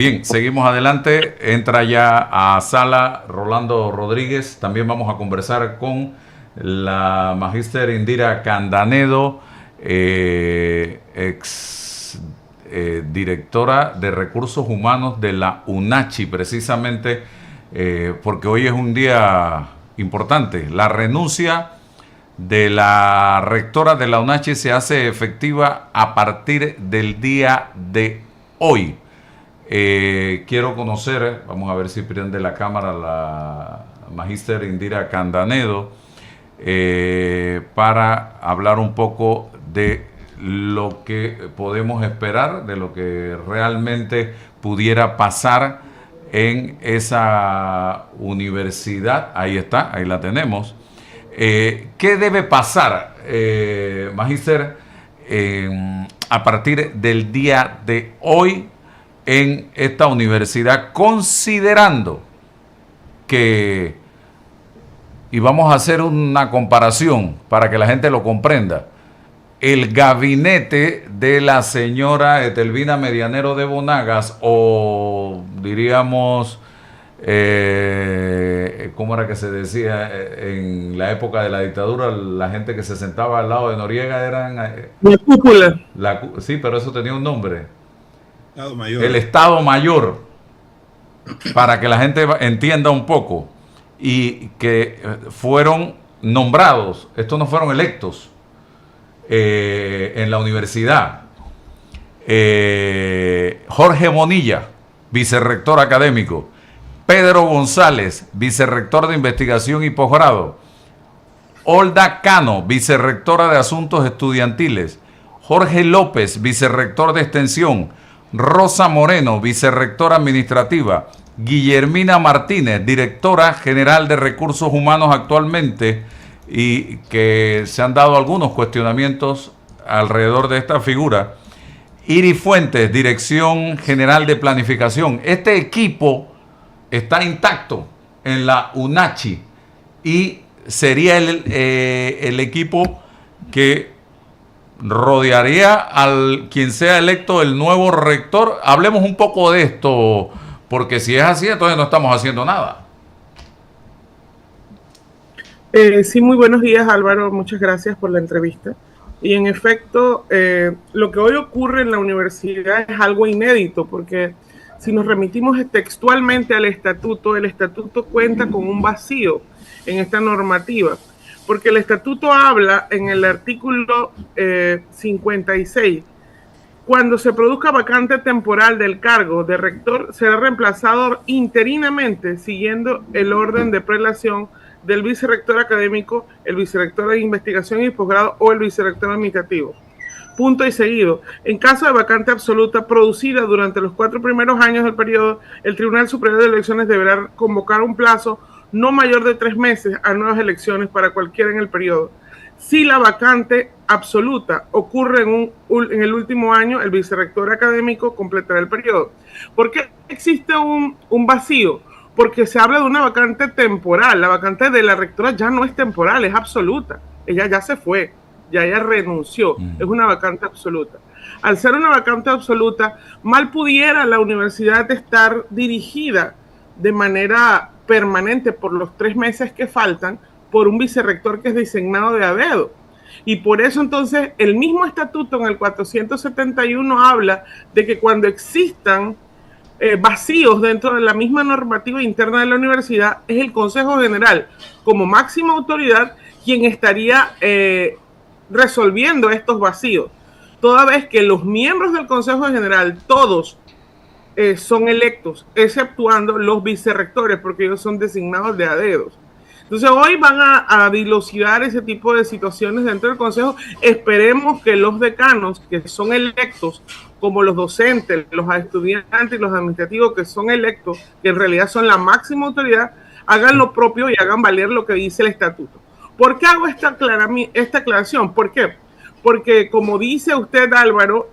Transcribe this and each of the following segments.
Bien, seguimos adelante. Entra ya a sala Rolando Rodríguez. También vamos a conversar con la magíster Indira Candanedo, ex directora de Recursos Humanos de la UNACHI, precisamente porque hoy es un día importante. La renuncia de la rectora de la UNACHI se hace efectiva a partir del día de hoy. Quiero conocer, vamos a ver si prende la cámara la magíster Indira Candanedo, para hablar un poco de lo que podemos esperar, de lo que realmente pudiera pasar en esa universidad. Ahí está, ahí la tenemos. ¿Qué debe pasar, magíster, a partir del día de hoy en esta universidad, considerando que, y vamos a hacer una comparación para que la gente lo comprenda, el gabinete de la señora Etelvina Medianero de Bonagas, o diríamos, ¿cómo era que se decía en la época de la dictadura? La gente que se sentaba al lado de Noriega eran... La cúpula. Sí, pero eso tenía un nombre. Estado Mayor. El Estado Mayor, para que la gente entienda un poco, y que fueron nombrados, estos no fueron electos en la universidad. Jorge Bonilla, vicerrector académico; Pedro González, vicerrector de investigación y posgrado; Olda Cano, vicerrectora de asuntos estudiantiles; Jorge López, vicerrector de extensión; Rosa Moreno, vicerrectora administrativa; Guillermina Martínez, directora general de recursos humanos actualmente, y que se han dado algunos cuestionamientos alrededor de esta figura; Iri Fuentes, dirección general de planificación. Este equipo está intacto en la UNACHI y sería el equipo que rodearía al quien sea electo el nuevo rector. Hablemos un poco de esto, porque si es así, entonces no estamos haciendo nada. Sí, muy buenos días, Álvaro. Muchas gracias por la entrevista. Y en efecto, lo que hoy ocurre en la universidad es algo inédito, porque si nos remitimos textualmente al estatuto, el estatuto cuenta con un vacío en esta normativa, porque el estatuto habla en el artículo 56, cuando se produzca vacante temporal del cargo de rector, será reemplazado interinamente siguiendo el orden de prelación del vicerrector académico, el vicerrector de investigación y posgrado o el vicerrector administrativo. Punto y seguido. En caso de vacante absoluta producida durante los 4 primeros años del periodo, el Tribunal Superior de Elecciones deberá convocar un plazo no mayor de 3 meses a nuevas elecciones para cualquiera en el periodo. Si la vacante absoluta ocurre en el último año, el vicerrector académico completará el periodo. ¿Por qué existe un vacío? Porque se habla de una vacante temporal. La vacante de la rectora ya no es temporal, es absoluta. Ella ya se fue, ya ella renunció. Es una vacante absoluta. Al ser una vacante absoluta, mal pudiera la universidad estar dirigida de manera permanente por los 3 meses que faltan por un vicerrector que es designado de a dedo. Y por eso entonces el mismo estatuto en el 471 habla de que cuando existan vacíos dentro de la misma normativa interna de la universidad, es el Consejo General como máxima autoridad quien estaría resolviendo estos vacíos, toda vez que los miembros del Consejo General todos son electos, exceptuando los vicerrectores, porque ellos son designados de a dedos. Entonces hoy van a dilucidar ese tipo de situaciones dentro del Consejo. Esperemos que los decanos que son electos, como los docentes, los estudiantes y los administrativos que son electos, que en realidad son la máxima autoridad, hagan lo propio y hagan valer lo que dice el estatuto. ¿Por qué hago esta aclaración? ¿Por qué? Porque como dice usted, Álvaro,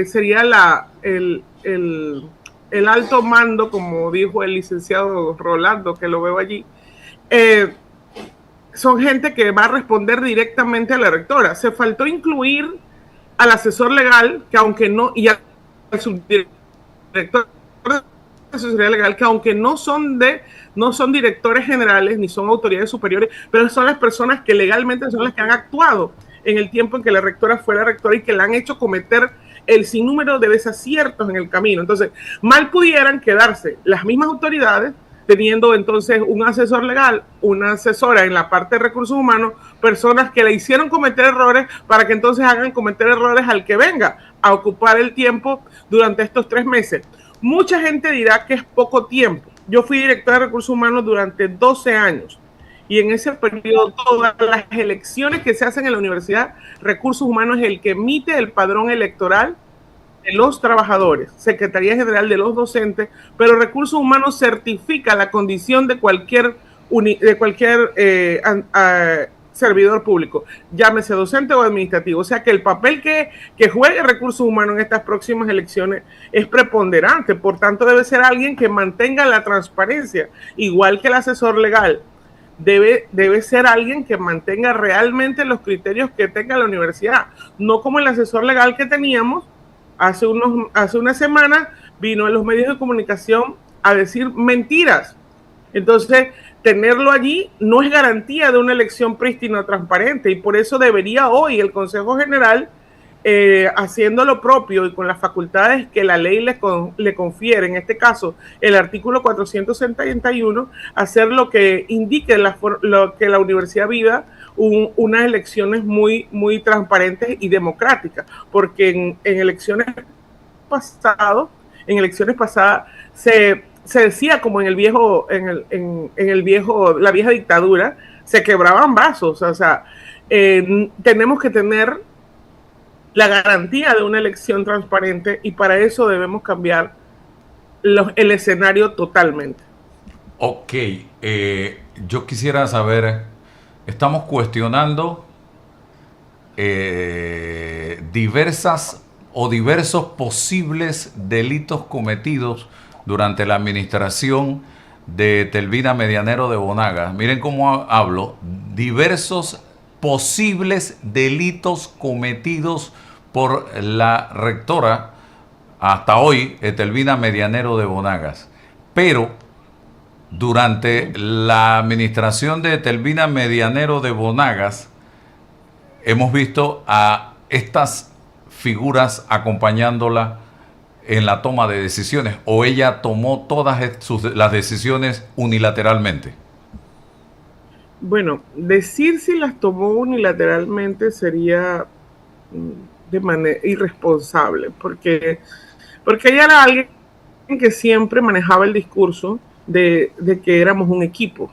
sería el alto mando, como dijo el licenciado Rolando, que lo veo allí, son gente que va a responder directamente a la rectora. Se faltó incluir al asesor legal, que aunque no, y al subdirector asesoría legal que aunque no son directores generales ni son autoridades superiores, pero son las personas que legalmente son las que han actuado en el tiempo en que la rectora fue la rectora y que la han hecho cometer el sinnúmero de desaciertos en el camino. Entonces, mal pudieran quedarse las mismas autoridades teniendo entonces un asesor legal, una asesora en la parte de recursos humanos, personas que le hicieron cometer errores para que entonces hagan cometer errores al que venga a ocupar el tiempo durante estos 3 meses. Mucha gente dirá que es poco tiempo. Yo fui directora de recursos humanos durante 12 años y en ese periodo todas las elecciones que se hacen en la universidad, recursos humanos es el que emite el padrón electoral de los trabajadores, Secretaría General de los docentes, pero Recursos Humanos certifica la condición de cualquier servidor público, llámese docente o administrativo. O sea que el papel que juegue Recursos Humanos en estas próximas elecciones es preponderante, por tanto debe ser alguien que mantenga la transparencia, igual que el asesor legal. Debe ser alguien que mantenga realmente los criterios que tenga la universidad, no como el asesor legal que teníamos hace una semana, vino en los medios de comunicación a decir mentiras. Entonces, tenerlo allí no es garantía de una elección prístina transparente y por eso debería hoy el Consejo General, haciendo lo propio y con las facultades que la ley le confiere, en este caso el artículo 471, hacer lo que indique lo que la universidad viva, unas elecciones muy, muy transparentes y democráticas, porque en elecciones pasadas se decía como en la vieja dictadura, se quebraban vasos. O sea, tenemos que tener la garantía de una elección transparente y para eso debemos cambiar el escenario totalmente. Ok, yo quisiera saber, estamos cuestionando diversos posibles delitos cometidos durante la administración de Telvina Medianero de Bonagas. Miren cómo hablo, diversos posibles delitos cometidos por la rectora hasta hoy, Telvina Medianero de Bonagas. Pero durante la administración de Telvina Medianero de Bonagas hemos visto a estas figuras acompañándola en la toma de decisiones, o ella tomó todas las decisiones unilateralmente. Bueno, decir si las tomó unilateralmente sería de manera irresponsable, porque ella era alguien que siempre manejaba el discurso de que éramos un equipo.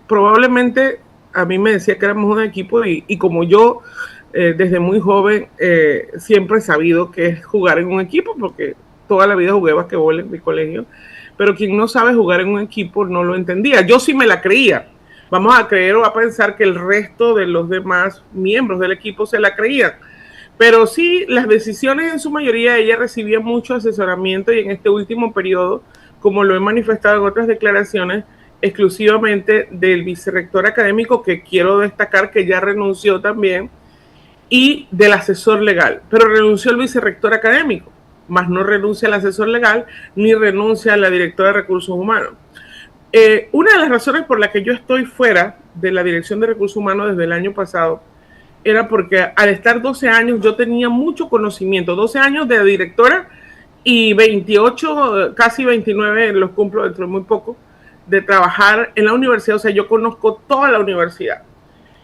Probablemente a mí me decía que éramos un equipo y como yo desde muy joven siempre he sabido que es jugar en un equipo, porque toda la vida jugué basquetbol en mi colegio, pero quien no sabe jugar en un equipo no lo entendía. Yo sí me la creía. Vamos a creer o a pensar que el resto de los demás miembros del equipo se la creían. Pero sí, las decisiones en su mayoría ella recibía mucho asesoramiento y en este último periodo, como lo he manifestado en otras declaraciones, exclusivamente del vicerrector académico, que quiero destacar que ya renunció también, y del asesor legal. Pero renunció el vicerrector académico, más no renuncia al asesor legal ni renuncia a la directora de recursos humanos. Una de las razones por las que yo estoy fuera de la Dirección de Recursos Humanos desde el año pasado era porque al estar 12 años yo tenía mucho conocimiento, 12 años de directora y 28, casi 29, los cumplo dentro de muy poco, de trabajar en la universidad. O sea, yo conozco toda la universidad.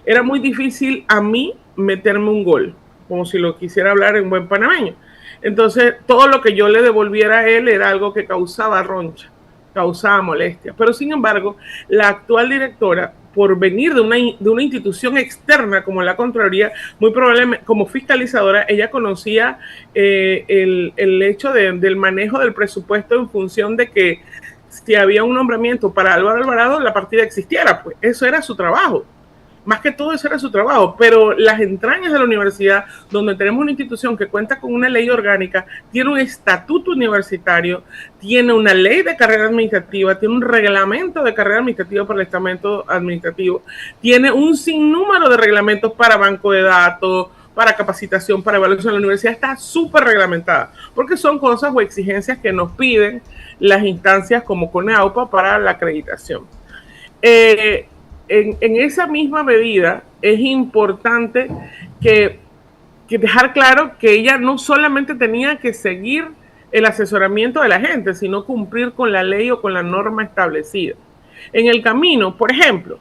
Era muy difícil a mí meterme un gol, como si lo quisiera hablar en buen panameño. Entonces, todo lo que yo le devolviera a él era algo que causaba roncha, causaba molestia. Pero sin embargo, la actual directora, por venir de una institución externa como la Contraloría, muy probablemente como fiscalizadora, ella conocía el hecho del manejo del presupuesto en función de que si había un nombramiento para Álvaro Alvarado, la partida existiera. Pues eso era su trabajo. Más que todo eso era su trabajo, pero las entrañas de la universidad, donde tenemos una institución que cuenta con una ley orgánica, tiene un estatuto universitario, tiene una ley de carrera administrativa, tiene un reglamento de carrera administrativa para el estamento administrativo, tiene un sinnúmero de reglamentos para banco de datos, para capacitación, para evaluación. La universidad está súper reglamentada, porque son cosas o exigencias que nos piden las instancias como CONEAUPA para la acreditación. En esa misma medida es importante que dejar claro que ella no solamente tenía que seguir el asesoramiento de la gente, sino cumplir con la ley o con la norma establecida. En el camino, por ejemplo,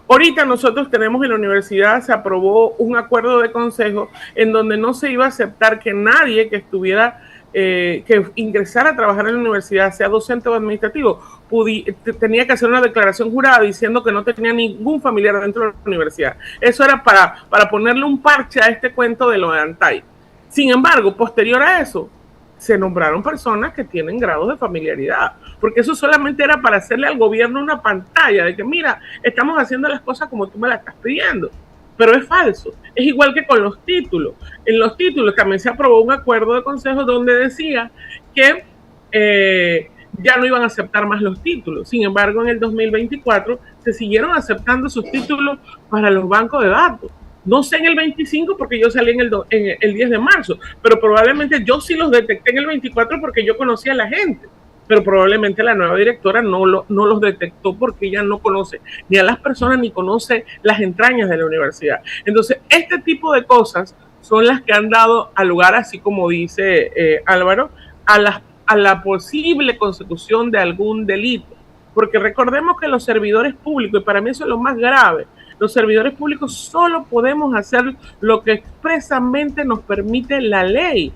ahorita nosotros tenemos en la universidad, se aprobó un acuerdo de consejo en donde no se iba a aceptar que nadie que estuviera, que ingresara a trabajar en la universidad, sea docente o administrativo, tenía que hacer una declaración jurada diciendo que no tenía ningún familiar dentro de la universidad. Eso era para ponerle un parche a este cuento de lo de ANTAI. Sin embargo, posterior a eso, se nombraron personas que tienen grados de familiaridad, porque eso solamente era para hacerle al gobierno una pantalla de que, mira, estamos haciendo las cosas como tú me las estás pidiendo. Pero es falso. Es igual que con los títulos. En los títulos también se aprobó un acuerdo de consejo donde decía que ya no iban a aceptar más los títulos. Sin embargo, en el 2024 se siguieron aceptando sus títulos para los bancos de datos. No sé en el 25 porque yo salí en el 10 de marzo, pero probablemente yo sí los detecté en el 24 porque yo conocía a la gente. Pero probablemente la nueva directora no los detectó porque ella no conoce ni a las personas ni conoce las entrañas de la universidad. Entonces, este tipo de cosas son las que han dado al lugar, así como dice Álvaro, a la posible consecución de algún delito. Porque recordemos que los servidores públicos, y para mí eso es lo más grave, los servidores públicos solo podemos hacer lo que expresamente nos permite la ley.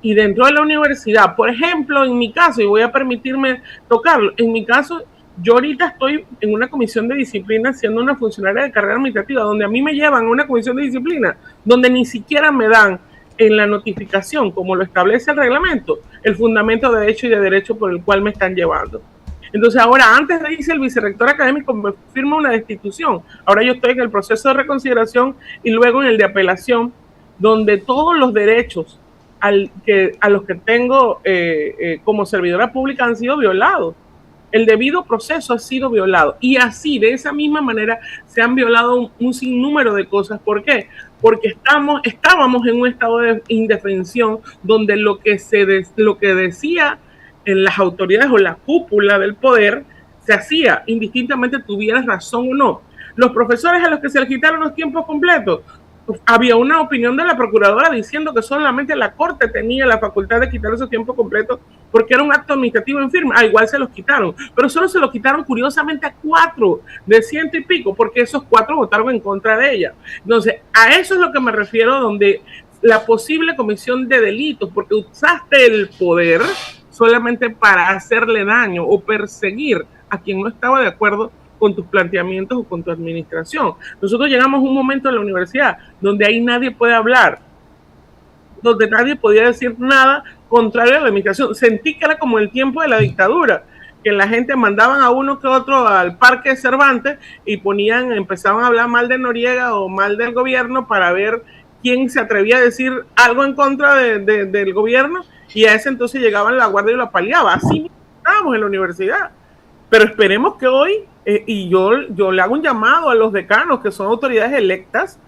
Y dentro de la universidad, por ejemplo, en mi caso, y voy a permitirme tocarlo, en mi caso, yo ahorita estoy en una comisión de disciplina siendo una funcionaria de carrera administrativa, donde a mí me llevan a una comisión de disciplina, donde ni siquiera me dan en la notificación, como lo establece el reglamento, el fundamento de hecho y de derecho por el cual me están llevando. Entonces ahora, antes de irse el vicerrector académico me firma una destitución. Ahora yo estoy en el proceso de reconsideración y luego en el de apelación, donde todos los derechos a los que tengo como servidora pública han sido violados. El debido proceso ha sido violado. Y así, de esa misma manera, se han violado un sinnúmero de cosas. ¿Por qué? Porque estábamos en un estado de indefensión donde lo que decía en las autoridades o la cúpula del poder se hacía, indistintamente tuvieras razón o no. Los profesores a los que se les quitaron los tiempos completos, había una opinión de la procuradora diciendo que solamente la Corte tenía la facultad de quitar esos tiempos completos porque era un acto administrativo en firme. Igual se los quitaron, pero solo se los quitaron curiosamente a 4 de 100 y pico, porque esos 4 votaron en contra de ella. Entonces, a eso es lo que me refiero, donde la posible comisión de delitos, porque usaste el poder solamente para hacerle daño o perseguir a quien no estaba de acuerdo con tus planteamientos o con tu administración. Nosotros llegamos a un momento en la universidad donde ahí nadie puede hablar, donde nadie podía decir nada contrario a la administración. Sentí que era como el tiempo de la dictadura, que la gente mandaban a uno que otro al Parque de Cervantes y empezaban a hablar mal de Noriega o mal del gobierno para ver quién se atrevía a decir algo en contra del gobierno, y a ese entonces llegaban la guardia y lo apaleaba. Así estábamos en la universidad. Pero esperemos que hoy, y yo le hago un llamado a los decanos, que son autoridades electas,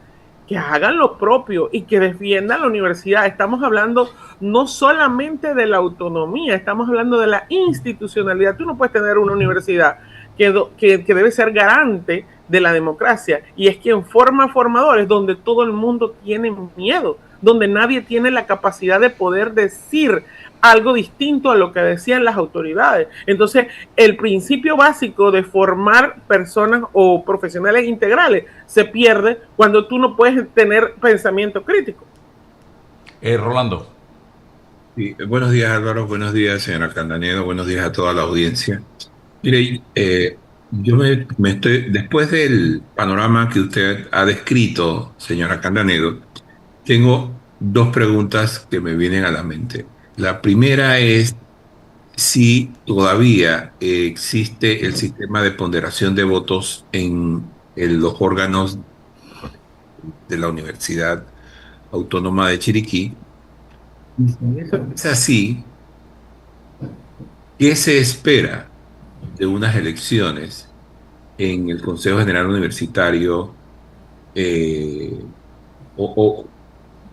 que hagan lo propio y que defiendan la universidad. Estamos hablando no solamente de la autonomía, estamos hablando de la institucionalidad. Tú no puedes tener una universidad que debe ser garante de la democracia, y es quien forma formadores, donde todo el mundo tiene miedo, donde nadie tiene la capacidad de poder decir algo distinto a lo que decían las autoridades. Entonces, el principio básico de formar personas o profesionales integrales se pierde cuando tú no puedes tener pensamiento crítico. Rolando. Sí, buenos días, Álvaro. Buenos días, señora Candanedo. Buenos días a toda la audiencia. Mire, yo me estoy, después del panorama que usted ha descrito, señora Candanedo, tengo 2 preguntas que me vienen a la mente. La primera es si todavía existe el sistema de ponderación de votos en los órganos de la Universidad Autónoma de Chiriquí. Si eso es así, ¿qué se espera de unas elecciones en el Consejo General Universitario? O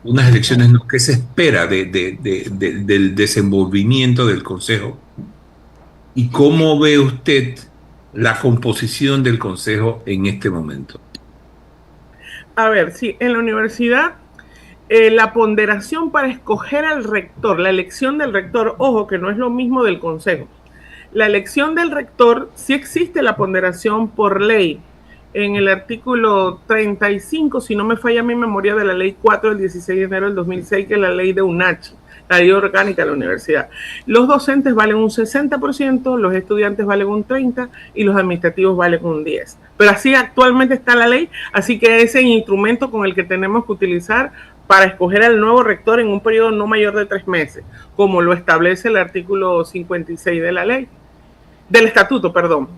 unas elecciones, ¿no? ¿Qué se espera del desenvolvimiento del Consejo? ¿Y cómo ve usted la composición del Consejo en este momento? A ver, sí, en la universidad la ponderación para escoger al rector, la elección del rector, ojo que no es lo mismo del consejo. La elección del rector, sí existe la ponderación por ley. En el artículo 35, si no me falla mi memoria, de la ley 4 del 16 de enero del 2006, que es la ley de UNACHI, la ley orgánica de la universidad. Los docentes valen un 60%, los estudiantes valen un 30% y los administrativos valen un 10%. Pero así actualmente está la ley, así que ese instrumento con el que tenemos que utilizar para escoger al nuevo rector en un periodo no mayor de 3 meses, como lo establece el artículo 56 de la ley, del estatuto, perdón.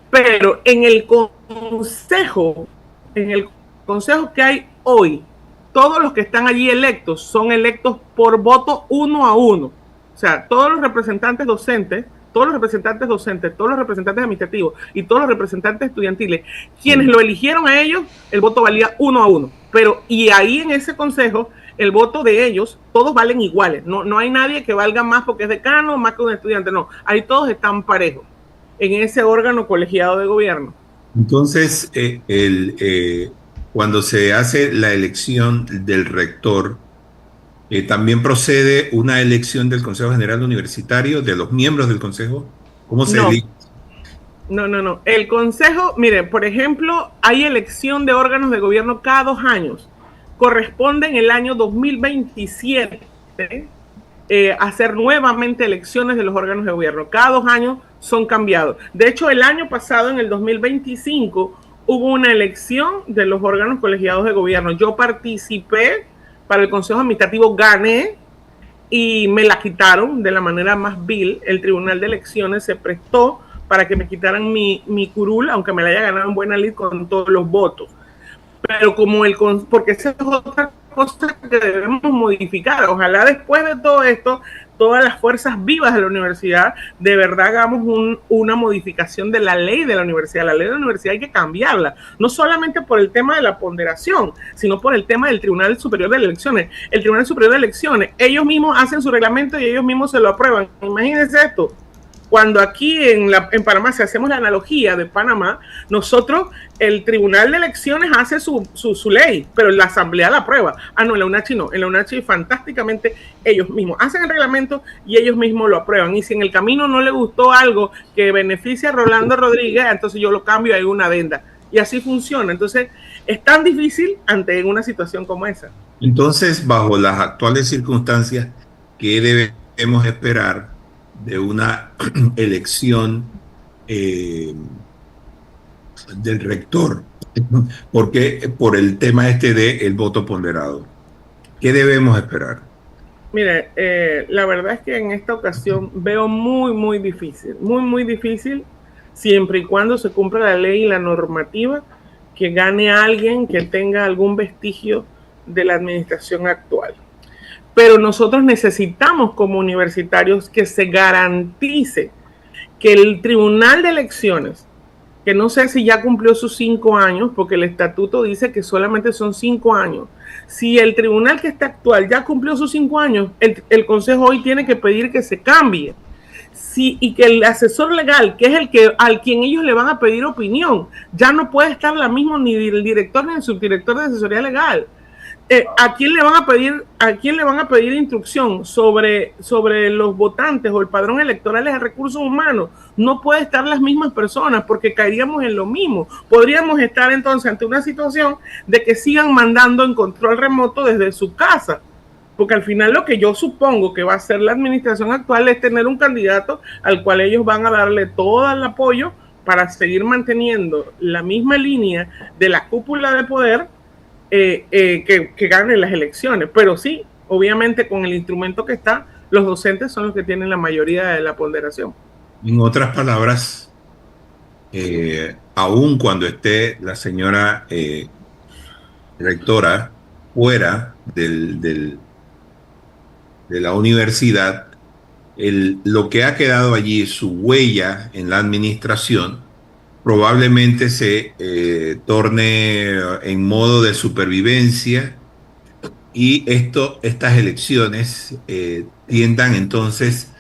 Pero en el consejo que hay hoy, todos los que están allí electos son electos por voto 1 a 1. O sea, todos los representantes docentes, todos los representantes administrativos y todos los representantes estudiantiles, quienes lo eligieron a ellos, el voto valía 1 a 1. Pero, y ahí en ese consejo, el voto de ellos, todos valen iguales. No hay nadie que valga más porque es decano, más que un estudiante. No, ahí todos están parejos en ese órgano colegiado de gobierno. Entonces, cuando se hace la elección del rector, también procede una elección del Consejo General Universitario, de los miembros del Consejo. ¿Cómo se elige? No. El Consejo, mire, por ejemplo, hay elección de órganos de gobierno cada 2 años. Corresponde en el año 2027 hacer nuevamente elecciones de los órganos de gobierno. Cada 2 años son cambiados. De hecho, el año pasado, en el 2025, hubo una elección de los órganos colegiados de gobierno. Yo participé para el Consejo Administrativo, gané y me la quitaron de la manera más vil. El Tribunal de Elecciones se prestó para que me quitaran mi curul, aunque me la haya ganado en buena lid con todos los votos. Pero porque esa es otra cosa que debemos modificar. Ojalá después de todo esto, todas las fuerzas vivas de la universidad, de verdad hagamos una modificación de la ley de la universidad. La ley de la universidad hay que cambiarla, no solamente por el tema de la ponderación, sino por el tema del Tribunal Superior de Elecciones. El Tribunal Superior de Elecciones, ellos mismos hacen su reglamento y ellos mismos se lo aprueban. Imagínense esto. Cuando aquí en Panamá, si hacemos la analogía de Panamá, nosotros, el Tribunal de Elecciones hace su ley, pero la Asamblea la aprueba. No, en la UNACHI no. En la UNACHI fantásticamente ellos mismos hacen el reglamento y ellos mismos lo aprueban. Y si en el camino no le gustó algo que beneficie a Rolando Rodríguez, entonces yo lo cambio y hay una adenda. Y así funciona. Entonces, es tan difícil ante una situación como esa. Entonces, bajo las actuales circunstancias, ¿qué debemos esperar de una elección del rector? Porque por el tema del voto ponderado, ¿qué debemos esperar? Mire, la verdad es que en esta ocasión veo muy difícil, siempre y cuando se cumpla la ley y la normativa, que gane alguien que tenga algún vestigio de la administración actual. Pero nosotros necesitamos como universitarios que se garantice que el Tribunal de Elecciones, que no sé si ya cumplió sus 5 años, porque el estatuto dice que solamente son 5 años. Si el tribunal que está actual ya cumplió sus 5 años, el Consejo hoy tiene que pedir que se cambie. Y que el asesor legal, que es al quien ellos le van a pedir opinión, ya no puede estar la misma ni el director ni el subdirector de asesoría legal. ¿A quién le van a pedir instrucción sobre los votantes o el padrón electoral de recursos humanos? No puede estar las mismas personas, porque caeríamos en lo mismo. Podríamos estar entonces ante una situación de que sigan mandando en control remoto desde su casa, porque al final lo que yo supongo que va a hacer la administración actual es tener un candidato al cual ellos van a darle todo el apoyo para seguir manteniendo la misma línea de la cúpula de poder, que ganen las elecciones. Pero sí, obviamente con el instrumento que está, los docentes son los que tienen la mayoría de la ponderación. En otras palabras, aun cuando esté la señora rectora fuera de la universidad, lo que ha quedado allí, su huella en la administración, probablemente se torne en modo de supervivencia y estas elecciones tiendan entonces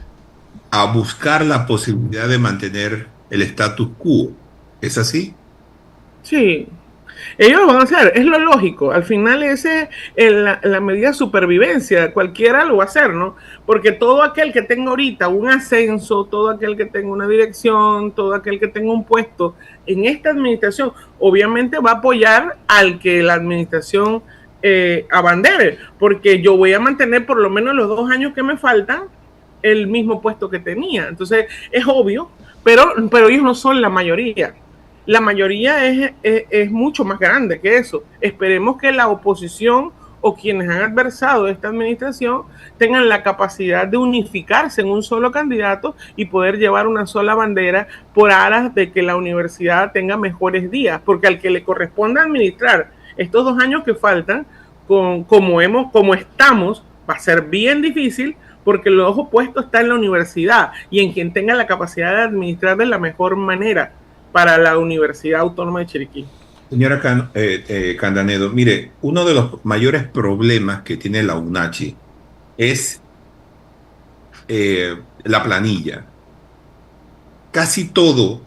a buscar la posibilidad de mantener el status quo. ¿Es así? Sí, ellos lo van a hacer, es lo lógico. Al final ese es la medida de supervivencia, cualquiera lo va a hacer, ¿no? Porque todo aquel que tenga ahorita un ascenso, todo aquel que tenga una dirección, todo aquel que tenga un puesto en esta administración, obviamente va a apoyar al que la administración abandere, porque yo voy a mantener por lo menos los 2 años que me faltan el mismo puesto que tenía. Entonces es obvio, pero ellos no son la mayoría. La mayoría es mucho más grande que eso. Esperemos que la oposición o quienes han adversado esta administración tengan la capacidad de unificarse en un solo candidato y poder llevar una sola bandera por aras de que la universidad tenga mejores días, porque al que le corresponda administrar estos 2 años que faltan, como estamos, va a ser bien difícil, porque el ojo puesto está en la universidad y en quien tenga la capacidad de administrar de la mejor manera para la Universidad Autónoma de Chiriquí. Señora Candanedo, mire, uno de los mayores problemas que tiene la UNACHI es la planilla. Casi todo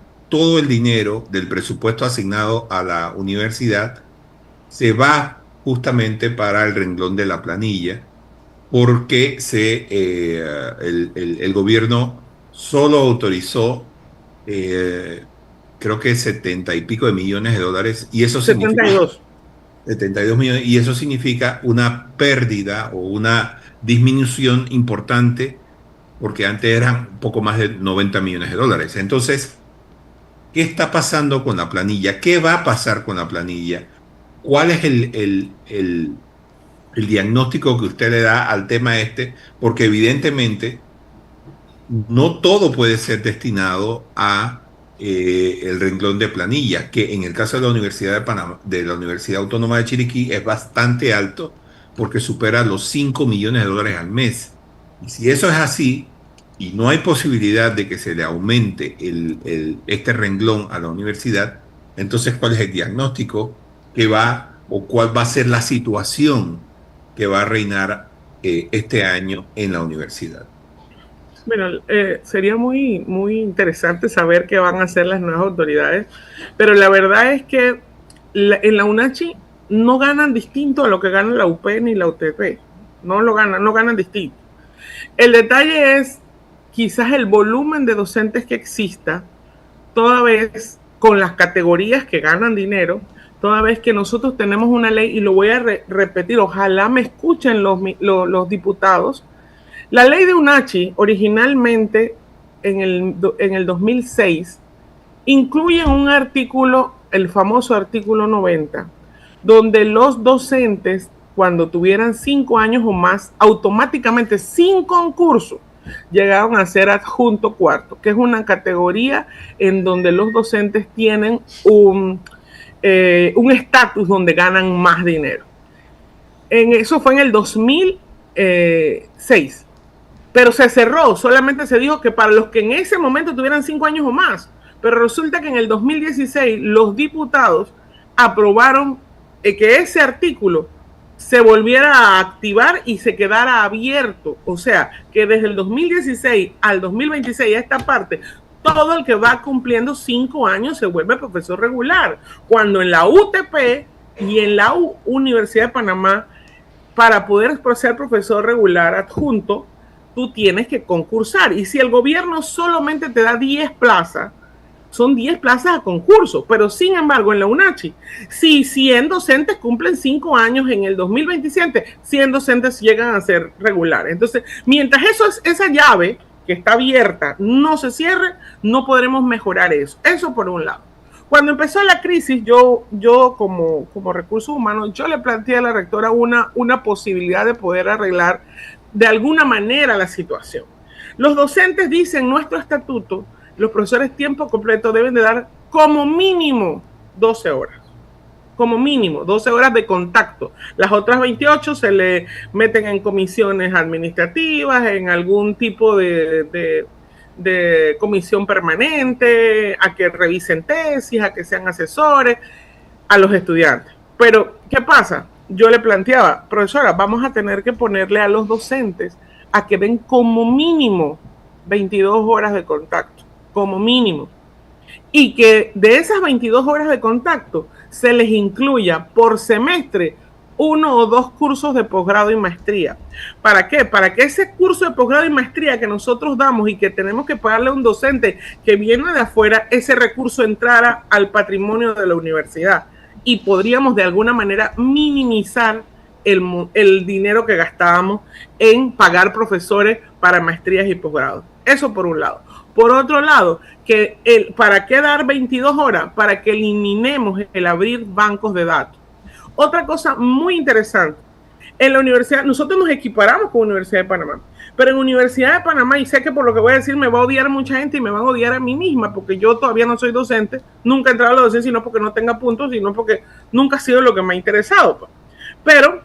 el dinero del presupuesto asignado a la universidad se va justamente para el renglón de la planilla, porque el gobierno solo autorizó creo que 70 y pico de millones de dólares, y eso 72. 72 millones, y eso significa una pérdida o una disminución importante, porque antes eran un poco más de 90 millones de dólares. Entonces, ¿qué está pasando con la planilla? ¿Qué va a pasar con la planilla? ¿Cuál es el diagnóstico que usted le da al tema este? Porque evidentemente no todo puede ser destinado a el renglón de planilla, que en el caso de la Universidad de Panamá, de la Universidad Autónoma de Chiriquí, es bastante alto porque supera los 5 millones de dólares al mes. Y si eso es así, y no hay posibilidad de que se le aumente este renglón a la universidad, entonces, ¿cuál es el diagnóstico que va o cuál va a ser la situación que va a reinar este año en la universidad? Bueno, sería muy interesante saber qué van a hacer las nuevas autoridades, pero la verdad es que en la UNACHI no ganan distinto a lo que gana la UP ni la UTP. No ganan distinto. El detalle es quizás el volumen de docentes que exista, toda vez con las categorías que ganan dinero, toda vez que nosotros tenemos una ley, y lo voy a repetir, ojalá me escuchen los diputados. La ley de UNACHI originalmente en el 2006 incluye un artículo, el famoso artículo 90, donde los docentes, cuando tuvieran 5 años o más, automáticamente sin concurso llegaron a ser adjunto cuarto, que es una categoría en donde los docentes tienen un estatus donde ganan más dinero. Eso fue en el 2006. Pero se cerró, solamente se dijo que para los que en ese momento tuvieran 5 años o más. Pero resulta que en el 2016 los diputados aprobaron que ese artículo se volviera a activar y se quedara abierto. O sea, que desde el 2016 al 2026, a esta parte, todo el que va cumpliendo 5 años se vuelve profesor regular. Cuando en la UTP y en la Universidad de Panamá, para poder ser profesor regular adjunto, tú tienes que concursar. Y si el gobierno solamente te da 10 plazas, son 10 plazas a concurso. Pero sin embargo, en la UNACHI, si 100 docentes cumplen 5 años en el 2027, 100 docentes llegan a ser regulares. Entonces, mientras esa llave que está abierta no se cierre, no podremos mejorar eso. Eso por un lado. Cuando empezó la crisis, yo como recursos humanos, yo le planteé a la rectora una posibilidad de poder arreglar de alguna manera la situación. Los docentes dicen en nuestro estatuto, los profesores tiempo completo deben de dar como mínimo 12 horas. Como mínimo 12 horas de contacto. Las otras 28 se le meten en comisiones administrativas, en algún tipo de comisión permanente, a que revisen tesis, a que sean asesores, a los estudiantes. Pero, ¿qué pasa? yo le planteaba, profesora, vamos a tener que ponerle a los docentes a que den como mínimo 22 horas de contacto, como mínimo. Y que de esas 22 horas de contacto se les incluya por semestre 1 o 2 cursos de posgrado y maestría. ¿Para qué? Para que ese curso de posgrado y maestría que nosotros damos y que tenemos que pagarle a un docente que viene de afuera, ese recurso entrara al patrimonio de la universidad y podríamos de alguna manera minimizar el dinero que gastábamos en pagar profesores para maestrías y posgrados. Eso por un lado. Por otro lado, ¿para qué dar 22 horas? Para que eliminemos el abrir bancos de datos. Otra cosa muy interesante, en la universidad, nosotros nos equiparamos con la Universidad de Panamá, pero en la Universidad de Panamá, y sé que por lo que voy a decir me va a odiar mucha gente y me van a odiar a mí misma, porque yo todavía no soy docente, nunca he entrado a la docencia, no porque no tenga puntos, sino porque nunca ha sido lo que me ha interesado. Pero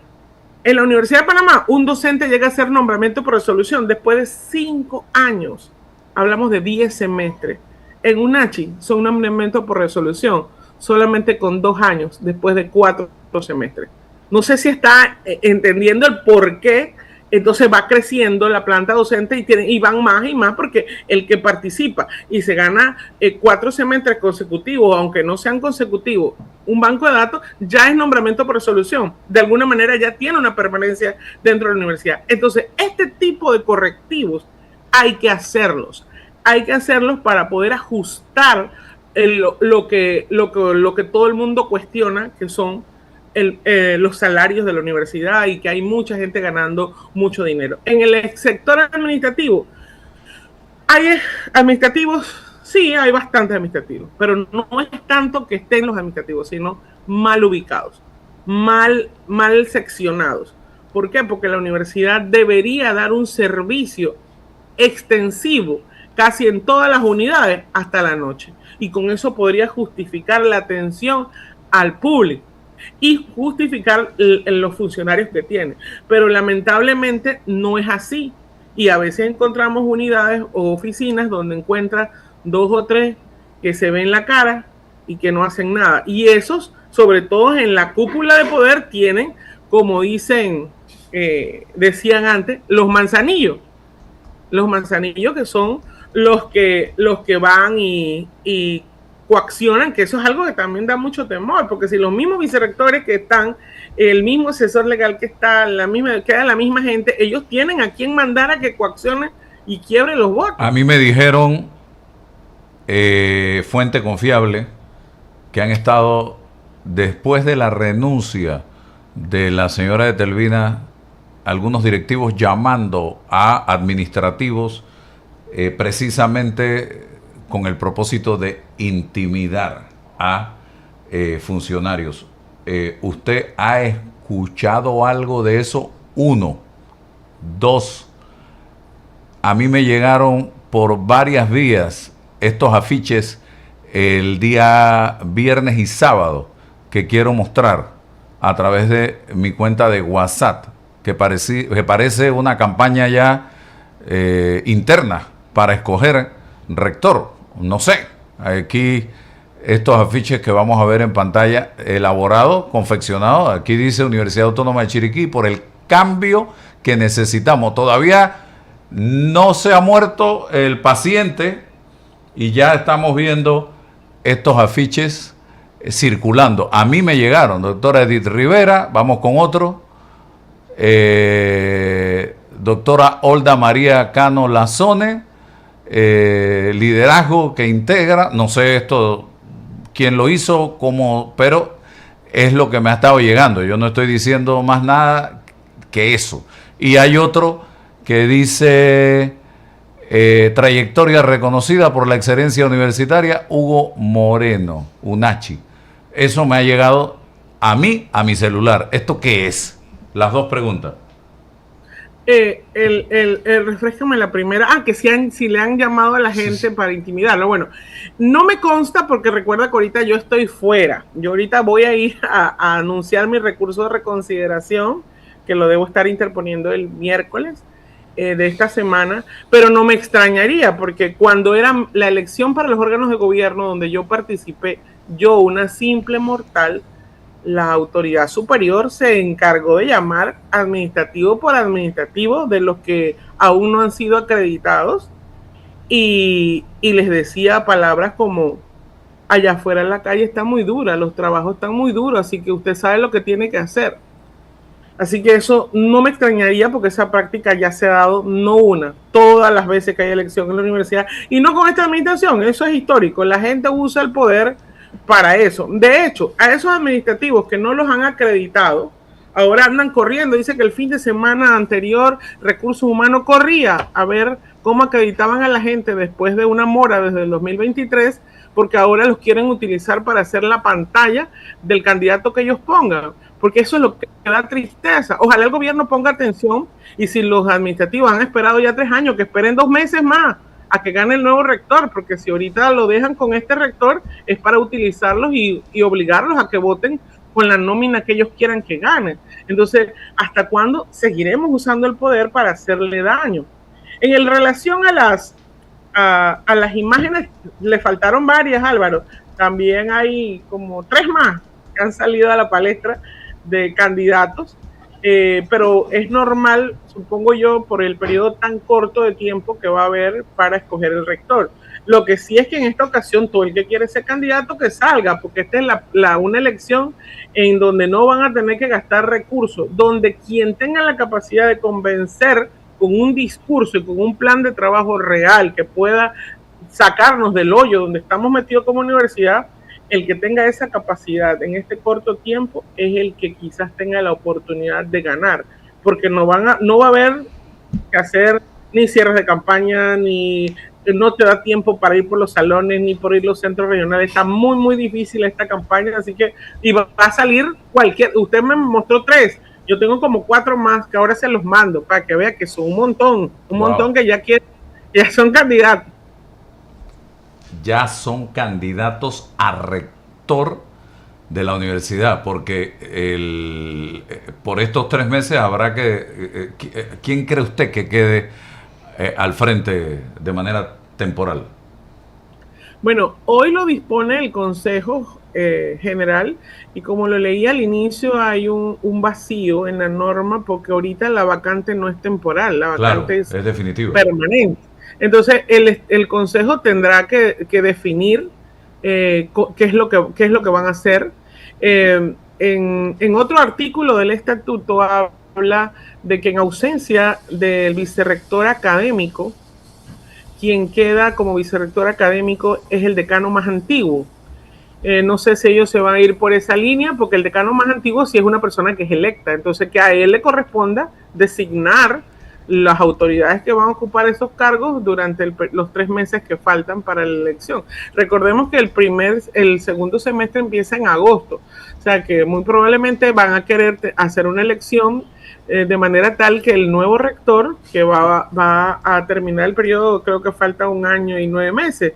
en la Universidad de Panamá, un docente llega a ser nombramiento por resolución después de 5 años. Hablamos de 10 semestres. En UNACHI son nombramientos por resolución solamente con 2 años, después de 4 semestres. No sé si está entendiendo el por qué. Entonces va creciendo la planta docente y van más y más porque el que participa y se gana 4 semestres consecutivos, aunque no sean consecutivos, un banco de datos ya es nombramiento por resolución. De alguna manera ya tiene una permanencia dentro de la universidad. Entonces, este tipo de correctivos hay que hacerlos. Hay que hacerlos para poder ajustar lo que todo el mundo cuestiona, que son los salarios de la universidad y que hay mucha gente ganando mucho dinero. En el sector administrativo, hay administrativos, sí, hay bastantes administrativos, pero no es tanto que estén los administrativos, sino mal ubicados, mal seccionados. ¿Por qué? Porque la universidad debería dar un servicio extensivo casi en todas las unidades hasta la noche, y con eso podría justificar la atención al público y justificar los funcionarios que tiene, pero lamentablemente no es así, y a veces encontramos unidades o oficinas donde encuentras 2 o 3 que se ven la cara y que no hacen nada, y esos, sobre todo en la cúpula de poder, tienen, como decían antes, los manzanillos que son los que van y coaccionan, que eso es algo que también da mucho temor, porque si los mismos vicerrectores que están, el mismo asesor legal que está, la misma gente, ellos tienen a quien mandar a que coaccione y quiebre los votos. A mí me dijeron, fuente confiable, que han estado, después de la renuncia de la señora de Telvina, algunos directivos llamando a administrativos precisamente con el propósito de intimidar a funcionarios. ¿Usted ha escuchado algo de eso? 1. 2. A mí me llegaron por varias vías estos afiches el día viernes y sábado que quiero mostrar a través de mi cuenta de WhatsApp, que parece una campaña ya interna para escoger rector. No sé, aquí estos afiches que vamos a ver en pantalla, elaborados, confeccionados, aquí dice Universidad Autónoma de Chiriquí, por el cambio que necesitamos. Todavía no se ha muerto el paciente y ya estamos viendo estos afiches circulando. A mí me llegaron, doctora Edith Rivera, vamos con otro, doctora Olda María Cano Lazone, liderazgo que integra, no sé esto quién lo hizo, cómo, pero es lo que me ha estado llegando. Yo no estoy diciendo más nada que eso. Y hay otro que dice trayectoria reconocida por la excelencia universitaria, Hugo Moreno, UNACHI. Eso me ha llegado a mí, a mi celular. ¿Esto qué es? Las dos preguntas. Refrescame la primera. Que si le han llamado a la gente para intimidarlo. Bueno, no me consta porque recuerda que ahorita yo estoy fuera. Yo ahorita voy a ir a anunciar mi recurso de reconsideración, que lo debo estar interponiendo el miércoles de esta semana, pero no me extrañaría porque cuando era la elección para los órganos de gobierno donde yo participé, yo, una simple mortal, la autoridad superior se encargó de llamar administrativo por administrativo de los que aún no han sido acreditados y les decía palabras como: allá afuera en la calle está muy dura, los trabajos están muy duros, así que usted sabe lo que tiene que hacer. Así que eso no me extrañaría, porque esa práctica ya se ha dado, no una, todas las veces que hay elección en la universidad, y no con esta administración. Eso es histórico, la gente usa el poder para eso. De hecho, a esos administrativos que no los han acreditado, ahora andan corriendo. Dice que el fin de semana anterior Recursos Humanos corría a ver cómo acreditaban a la gente después de una mora desde el 2023, porque ahora los quieren utilizar para hacer la pantalla del candidato que ellos pongan, porque eso es lo que da tristeza. Ojalá el gobierno ponga atención, y si los administrativos han esperado ya 3 años, que esperen 2 meses más a que gane el nuevo rector, porque si ahorita lo dejan con este rector es para utilizarlos y obligarlos a que voten con la nómina que ellos quieran que ganen. Entonces, ¿hasta cuándo seguiremos usando el poder para hacerle daño? En relación a las imágenes, le faltaron varias, Álvaro. También hay como 3 más que han salido a la palestra de candidatos, pero es normal, supongo yo, por el periodo tan corto de tiempo que va a haber para escoger el rector. Lo que sí es que en esta ocasión todo el que quiere ser candidato que salga, porque esta es una elección en donde no van a tener que gastar recursos, donde quien tenga la capacidad de convencer con un discurso y con un plan de trabajo real que pueda sacarnos del hoyo donde estamos metidos como universidad, el que tenga esa capacidad en este corto tiempo es el que quizás tenga la oportunidad de ganar, porque no va a haber que hacer ni cierres de campaña, ni no te da tiempo para ir por los salones, ni por ir los centros regionales. Está muy, muy difícil esta campaña, así que y va a salir cualquier. Usted me mostró 3, yo tengo como 4 más que ahora se los mando para que vea que son un montón que ya son candidatos. Ya son candidatos a rector de la universidad, porque por estos 3 meses habrá que... ¿quién cree usted que quede al frente de manera temporal? Bueno, hoy lo dispone el Consejo General, y como lo leí al inicio, hay un vacío en la norma, porque ahorita la vacante no es temporal, la vacante es definitiva, permanente. Entonces el Consejo tendrá que definir qué es lo que van a hacer. En otro artículo del estatuto habla de que en ausencia del vicerrector académico, quien queda como vicerrector académico es el decano más antiguo. No sé si ellos se van a ir por esa línea, porque el decano más antiguo sí es una persona que es electa, entonces que a él le corresponda designar las autoridades que van a ocupar esos cargos durante los 3 meses que faltan para la elección. Recordemos que el segundo semestre empieza en agosto, o sea que muy probablemente van a querer hacer una elección de manera tal que el nuevo rector, que va a terminar el periodo, creo que falta 1 año y 9 meses,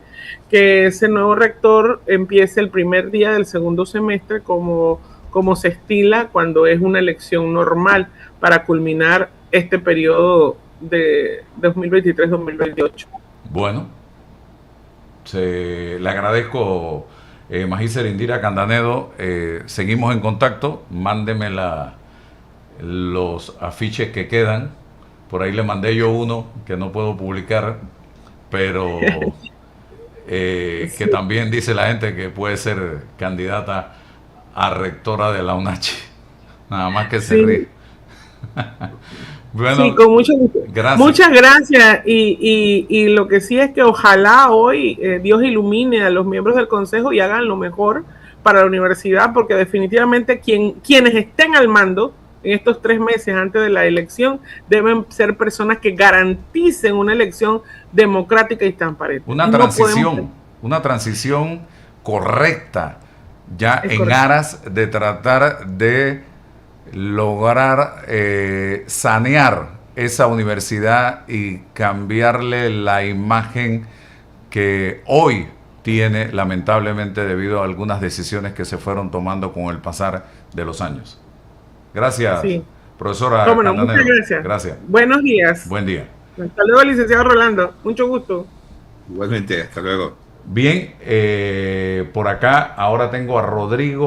que ese nuevo rector empiece el primer día del segundo semestre como se estila cuando es una elección normal, para culminar este periodo de 2023-2028. Bueno, le agradezco, Magíster Indira Candanedo. Seguimos en contacto. Mándeme los afiches que quedan. Por ahí le mandé yo uno que no puedo publicar, pero que también dice la gente que puede ser candidata a rectora de la UNACH. Nada más que se ríe. Bueno, sí, con muchas gracias. Y lo que sí es que ojalá hoy Dios ilumine a los miembros del consejo y hagan lo mejor para la universidad, porque definitivamente quienes estén al mando en estos 3 meses antes de la elección deben ser personas que garanticen una elección democrática y transparente. Una transición correcta, ya en aras de tratar de lograr sanear esa universidad y cambiarle la imagen que hoy tiene, lamentablemente, debido a algunas decisiones que se fueron tomando con el pasar de los años. Gracias, profesora. Bueno, muchas gracias. Gracias. Buenos días. Buen día. Hasta luego, licenciado Rolando. Mucho gusto. Igualmente, hasta luego. Bien, por acá ahora tengo a Rodrigo